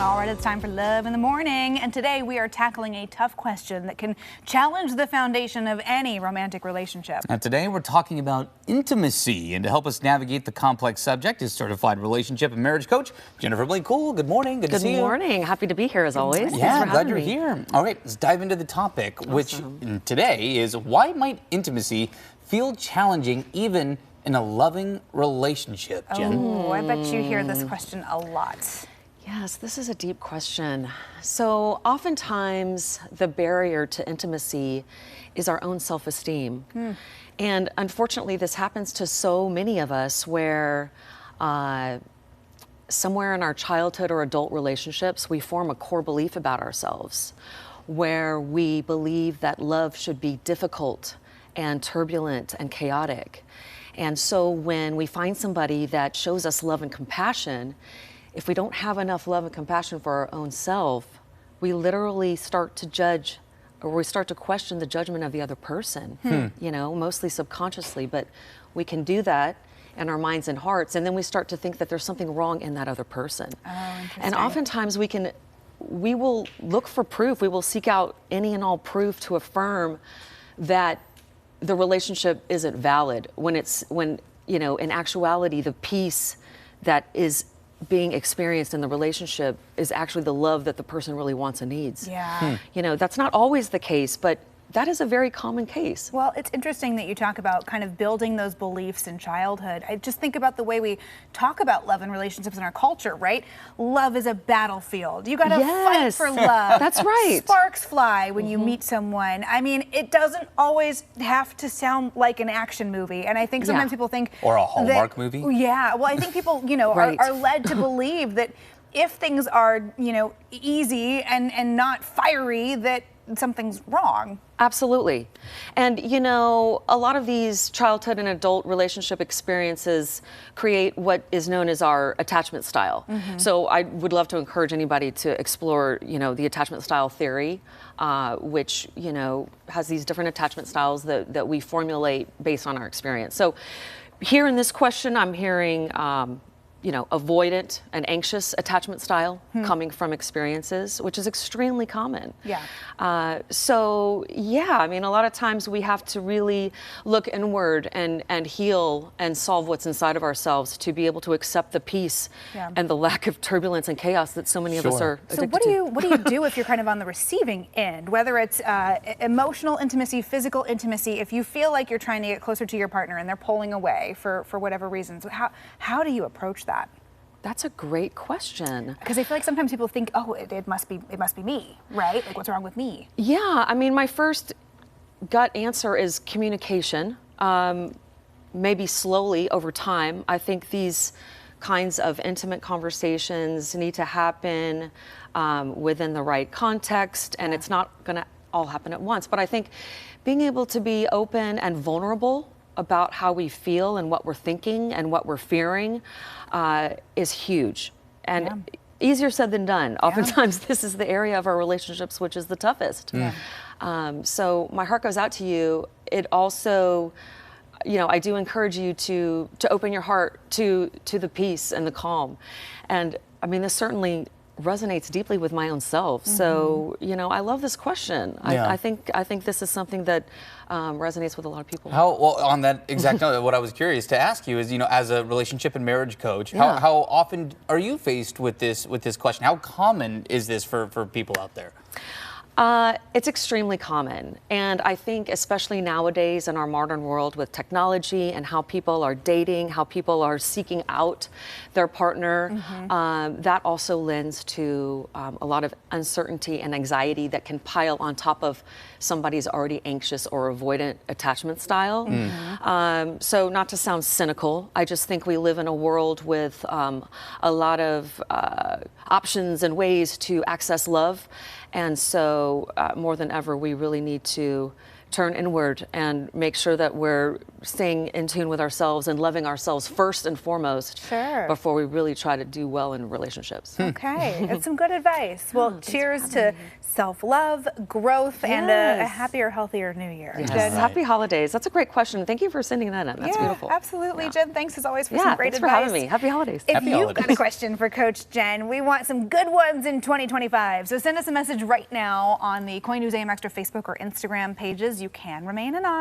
All right, it's time for Love in the Morning, and today we are tackling a tough question that can challenge the foundation of any romantic relationship. And today we're talking about intimacy, and to help us navigate the complex subject is certified relationship and marriage coach Jennifer Blake-Cool. Good morning. Good to see you. Good morning. Happy to be here as always. Yeah, glad you're here. All right, let's dive into the topic, which today is why might intimacy feel challenging even in a loving relationship, Jen? Oh, I bet you hear this question a lot. Yes, this is a deep question. So oftentimes the barrier to intimacy is our own self-esteem. And unfortunately, this happens to so many of us where somewhere in our childhood or adult relationships, we form a core belief about ourselves where we believe that love should be difficult and turbulent and chaotic. And so when we find somebody that shows us love and compassion, if we don't have enough love and compassion for our own self, we literally start to judge, or we start to question the judgment of the other person, you know, mostly subconsciously, but we can do that in our minds and hearts, and then we start to think that there's something wrong in that other person. Oh, interesting. And oftentimes we will look for proof, we will seek out any and all proof to affirm that the relationship isn't valid when you know, in actuality, the peace that is being experienced in the relationship is actually the love that the person really wants and needs. Yeah. You know, that's not always the case, but that is a very common case. Well, it's interesting that you talk about kind of building those beliefs in childhood. I just think about the way we talk about love and relationships in our culture, right? Love is a battlefield. You gotta fight for love. That's right. Sparks fly when you meet someone. I mean, it doesn't always have to sound like an action movie. And I think sometimes people think— Or a Hallmark movie? Yeah, well, I think people, you know, are led to believe that if things are, you know, easy and not fiery, that something's wrong. Absolutely. And you know, a lot of these childhood and adult relationship experiences create what is known as our attachment style. So I would love to encourage anybody to explore, you know, the attachment style theory, which, you know, has these different attachment styles that we formulate based on our experience. So here in this question, I'm hearing you know, avoidant and anxious attachment style coming from experiences, which is extremely common. Yeah. So yeah, I mean, a lot of times we have to really look inward and heal and solve what's inside of ourselves to be able to accept the peace and the lack of turbulence and chaos that so many of us are addicted So what do you do if you're kind of on the receiving end, whether it's emotional intimacy, physical intimacy, if you feel like you're trying to get closer to your partner and they're pulling away for whatever reasons, how do you approach that? That's a great question. Because I feel like sometimes people think, oh, it must be me, right? Like, what's wrong with me? Yeah, I mean, my first gut answer is communication. Maybe slowly over time. I think these kinds of intimate conversations need to happen within the right context, and it's not going to all happen at once. But I think being able to be open and vulnerable about how we feel and what we're thinking and what we're fearing is huge, and easier said than done. Oftentimes this is the area of our relationships which is the toughest. So my heart goes out to you. It also, you know, I do encourage you to open your heart to the peace and the calm. And I mean, this certainly resonates deeply with my own self. So, you know, I love this question. I think this is something that resonates with a lot of people. Well, on that exact note, what I was curious to ask you is, you know, as a relationship and marriage coach, how often are you faced with this question? How common is this for people out there? It's extremely common. And I think especially nowadays in our modern world with technology and how people are dating, how people are seeking out their partner, that also lends to a lot of uncertainty and anxiety that can pile on top of somebody's already anxious or avoidant attachment style. So not to sound cynical, I just think we live in a world with a lot of options and ways to access love. And so more than ever, we really need to turn inward and make sure that we're staying in tune with ourselves and loving ourselves first and foremost Sure. before we really try to do well in relationships. Okay, that's some good advice. Well, cheers to self-love, growth, and a Yes. happier, healthier new year. Yes. Jen, Happy holidays. That's a great question. Thank you for sending that in. That's yeah, beautiful. absolutely. Jen, thanks as always for Yeah, some great thanks for advice. having me. Happy holidays. If Happy you've got a holidays. question for Coach Jen, we want some good ones in 2025. So send us a message right now on the KOIN News AM Extra Facebook or Instagram pages. You can remain anonymous.